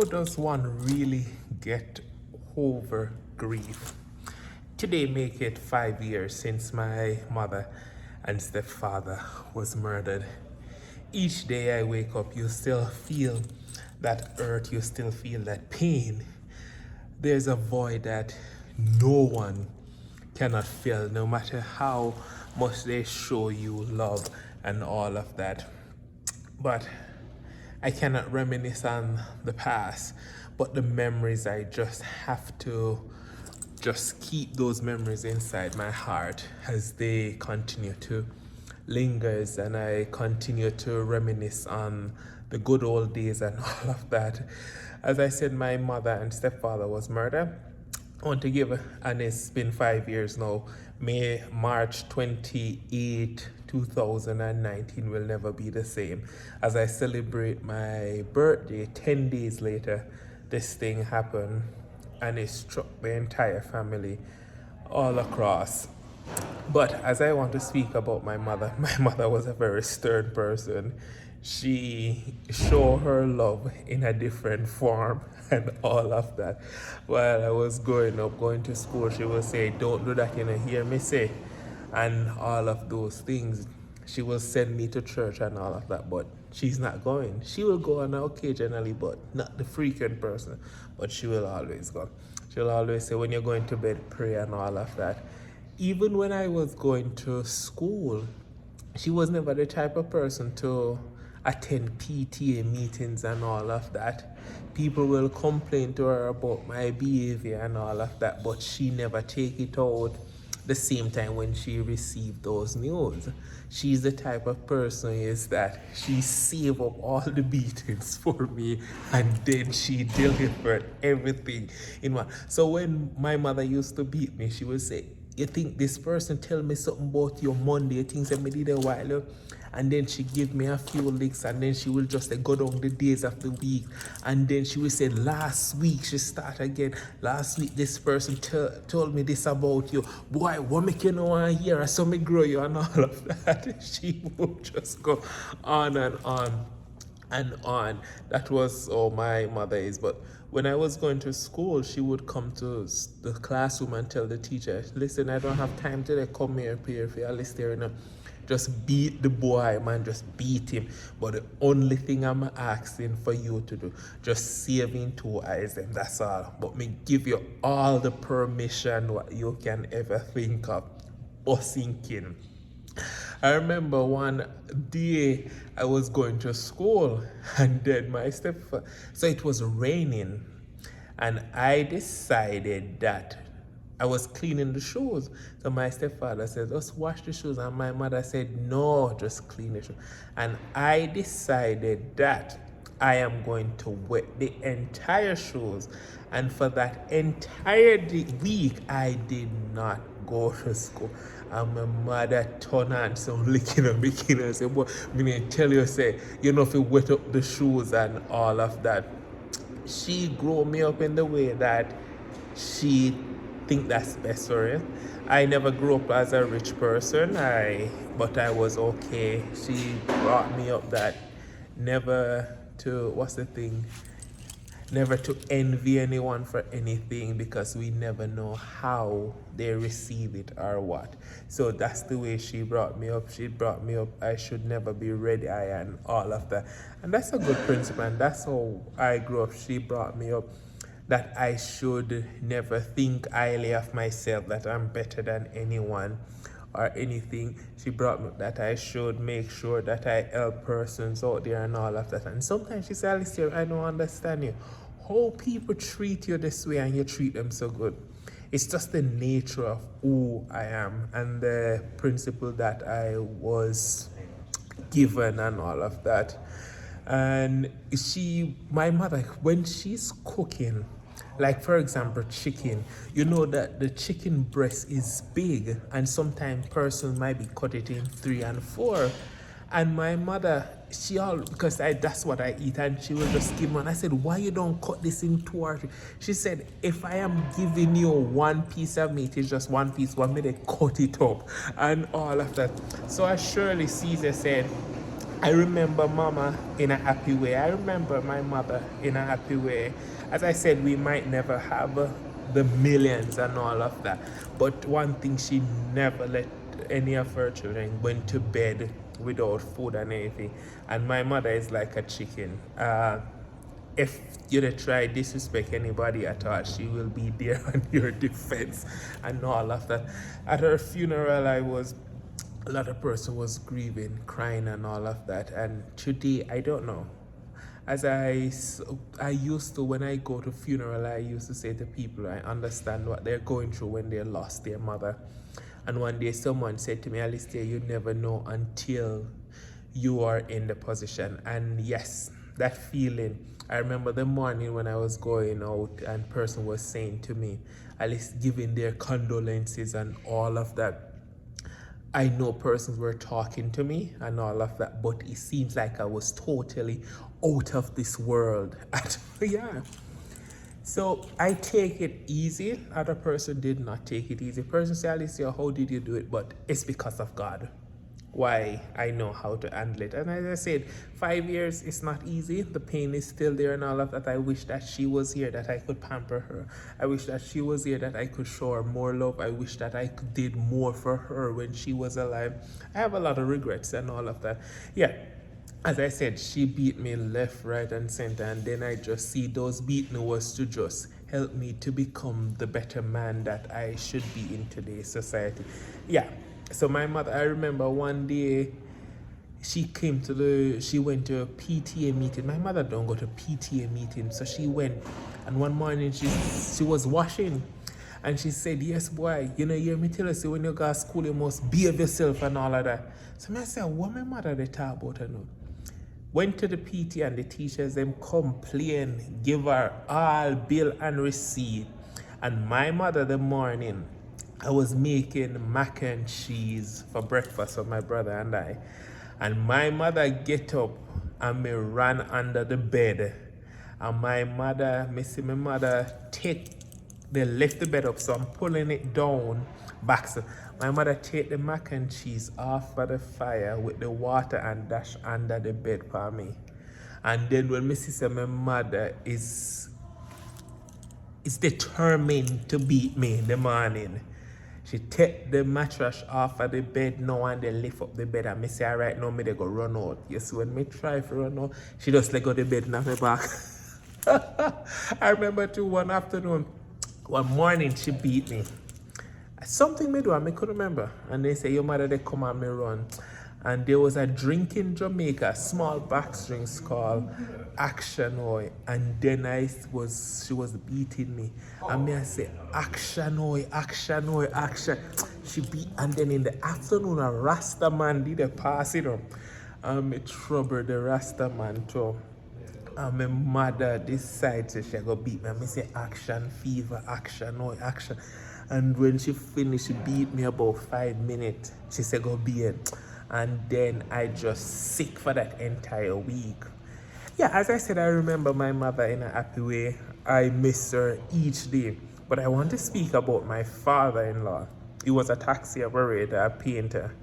does one really get over grief? Today make it 5 years since my mother and stepfather was murdered. Each day I wake up, you still feel that hurt, you still feel that pain. There's a void that no one cannot fill, no matter how much they show you love and all of that. But I cannot reminisce on the past, but the memories, I just have to just keep those memories inside my heart as they continue to linger and I continue to reminisce on the good old days and all of that. As I said, my mother and stepfather was murdered. I want to give, and it's been 5 years now, March 28, 2019 will never be the same. As I celebrate my birthday, 10 days later, this thing happened and it struck the entire family all across. But as I want to speak about my mother was a very stern person. She showed her love in a different form and all of that. While I was growing up, going to school, she would say, "Don't do that, hear me say," and all of those things. She will send me to church and all of that, but she's not going. She will go on occasionally, but not the frequent person. But she will always go. She'll always say, "When you're going to bed, pray," and all of that. Even when I was going to school, she was never the type of person to attend PTA meetings and all of that. People will complain to her about my behavior and all of that, but she never take it out the same time when she received those news. She's the type of person is that she save up all the beatings for me and then she delivered everything in one. So when my mother used to beat me, she would say, "You think this person tell me something about your Monday, things that me did a while ago?" And then she give me a few licks and then she will just go down the days of the week. And then she will say, "Last week," she start again, "Last week this person told me this about you. Boy, what make you know I hear? I saw me grow you," and all of that. She would just go on and on and on. That was all my mother is. But when I was going to school, she would come to the classroom and tell the teacher, "Listen, I don't have time today. Come here, Pierre, if you're listening. Just beat the boy, man, just beat him. But the only thing I'm asking for you to do, just save him 2 eyes, and that's all. But me give you all the permission what you can ever think of." Thinking. I remember one day I was going to school and then my stepfather, so it was raining and I decided that I was cleaning the shoes. So my stepfather said, "Let's wash the shoes." And my mother said, "No, just clean the shoes." And I decided that I am going to wet the entire shoes. And for that entire week, I did not go to school. And my mother turned on some licking and making and said, "Boy, me need to tell you, say, you know, if you wet up the shoes and all of that." She grew me up in the way that she think that's best for her. I never grew up as a rich person, but I was okay. She brought me up that never to, never to envy anyone for anything, because we never know how they receive it or what. So that's the way she brought me up. She brought me up, I should never be red eye and all of that. And that's a good principle, and that's how I grew up. She brought me up that I should never think highly of myself, that I'm better than anyone or anything. She brought me that I should make sure that I help persons out there and all of that. And sometimes she said, "Alistair, I don't understand you. How people treat you this way and you treat them so good." It's just the nature of who I am and the principle that I was given and all of that. And my mother, when she's cooking, like for example chicken, you know that the chicken breast is big and sometimes person might be cut it in 3 and 4. And my mother, because that's what I eat, and she will just give me one. I said, "Why you don't cut this in 2 or 3?" She said, "If I am giving you one piece of meat, it's just one piece, one minute cut it up," and all of that. So as Shirley Caesar said, I remember mama in a happy way. I remember my mother in a happy way. As I said, we might never have the millions and all of that. But one thing, she never let any of her children went to bed without food and anything. And my mother is like a chicken. If you try disrespect anybody at all, she will be there on your defense and all of that. At her funeral, a lot of person was grieving, crying and all of that. And today, I don't know. I used to, when I go to funeral, I used to say to people, I understand what they're going through when they lost their mother. And one day someone said to me, Alistair, you never know until you are in the position. And yes, that feeling, I remember the morning when I was going out and person was saying to me, at least giving their condolences and all of that. I know persons were talking to me and all of that, but it seems like I was totally out of this world. Yeah. So I take it easy. Other person did not take it easy. Person say, Alicia, how did you do it? But it's because of God. Why I know how to handle it. And as I said, 5 years is not easy. The pain is still there and all of that. I wish that she was here, that I could pamper her. I wish that she was here, that I could show her more love. I wish that I did more for her when she was alive. I have a lot of regrets and all of that. Yeah. As I said, she beat me left, right, and center, and then I just see those beating was to just help me to become the better man that I should be in today's society. Yeah. So my mother, I remember one day she went to a PTA meeting. My mother don't go to PTA meetings, so she went, and one morning she was washing, and she said, yes, boy, you hear me tell us when you go to school, you must behave yourself and all of that. So I said, what my mother they talk about her now? Went to the PT and the teachers, them complain, give her all bill and receipt. And my mother the morning, I was making mac and cheese for breakfast for my brother and I. And my mother get up and me ran under the bed. And my mother they lift the bed up, so I'm pulling it down back. So my mother take the mac and cheese off of the fire with the water and dash under the bed for me. And then when me see my mother is determined to beat me in the morning, she take the mattress off of the bed now and they lift up the bed and me say, all right, now me they go run out. Yes, when me try to run out, she just let go the bed and my back. I remember too, one morning she beat me. Something me do and me couldn't remember. And they say, your mother they come and me run. And there was a drink in Jamaica, small box drinks called Action Oil. And then she was beating me. And me I say, Action Oil, Action Oil, Action. She beat, and then in the afternoon a Rasta man did a pass it on. And me trouble the Rasta man too. And my mother decided she go beat me. And me say, Action Fever, Action Oil, Action. And when she finished, she beat me about 5 minutes. She said, go beat. And then I just sick for that entire week. Yeah, as I said, I remember my mother in a happy way. I miss her each day. But I want to speak about my father-in-law. He was a taxi operator, a painter.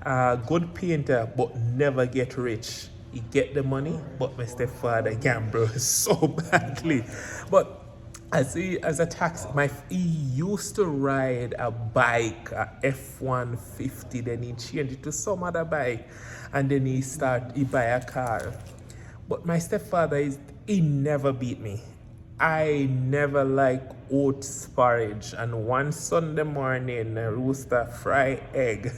A good painter, but never get rich. He get the money, but my stepfather gamble so badly. But as a taxi, he used to ride a bike, a F-150, then he changed it to some other bike, and then he buy a car. But my stepfather, he never beat me. I never liked oats porridge, and one Sunday morning, a rooster fry egg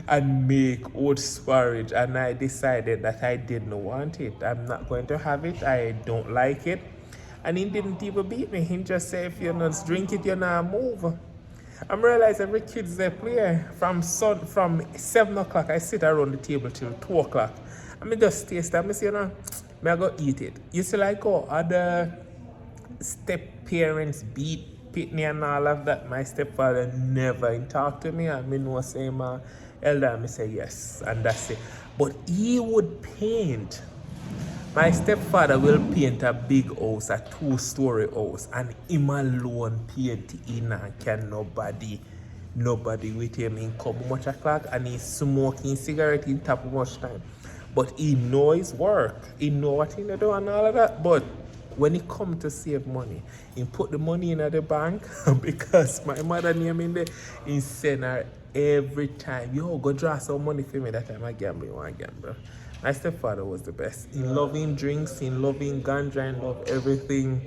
and make oats porridge, and I decided that I didn't want it. I'm not going to have it. I don't like it. And he didn't even beat me. He just said, if you not drink it, you not move. I realize every kids they play from 7 o'clock, I sit around the table till 2 o'clock. I mean just taste it. I say, I go eat it. You see like how other step parents beat me and all of that. My stepfather never talk to me. I mean no say my elder, I say yes, and that's it. But he would paint. My stepfather will paint a big house, a 2-story house, and him alone paint in and can nobody with him in come much o'clock, and he's smoking cigarette in top much time. But he know his work. He know what he do and all of that. But when he come to save money, he put the money in at the bank because my mother name in there, he send her every time, yo, go draw some money for me. That time I gamble, one gamble. My stepfather was the best. He loving drinks, he loving ganja, and love everything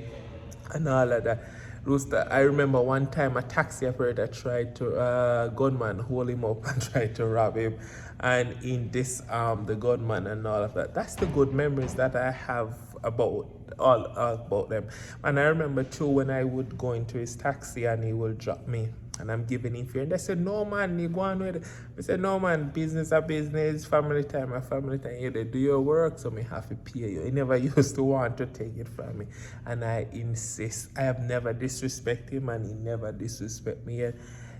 and all of that. Rooster, I remember one time a taxi operator tried to, gunman hold him up and tried to rob him. And in this, the gunman and all of that. That's the good memories that I have about all about them. And I remember too when I would go into his taxi and he will drop me and I'm giving him fear. And they said, no man, you go on with it. I said, no man, business a business, family time a family time. You do your work, so me have to pay you. He never used to want to take it from me. And I insist. I have never disrespected him and he never disrespect me yet.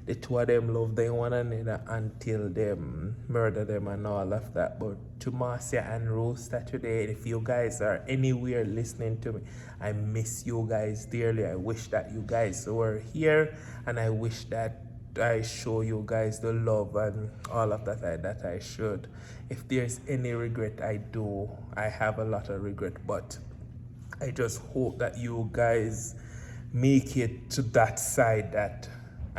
The two of them love them one another until them murder them and all of that. But to Marcia and Rooster today, if you guys are anywhere listening to me, I miss you guys dearly. I wish that you guys were here and I wish that I show you guys the love and all of that I should. If there's any regret, I do. I have a lot of regret, but I just hope that you guys make it to that side, that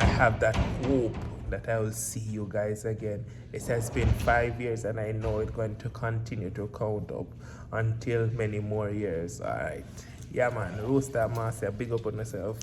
I have that hope that I will see you guys again. It has been 5 years and I know it's going to continue to count up until many more years. All right. Yeah, man. Rooster, Marcia, big up on yourself.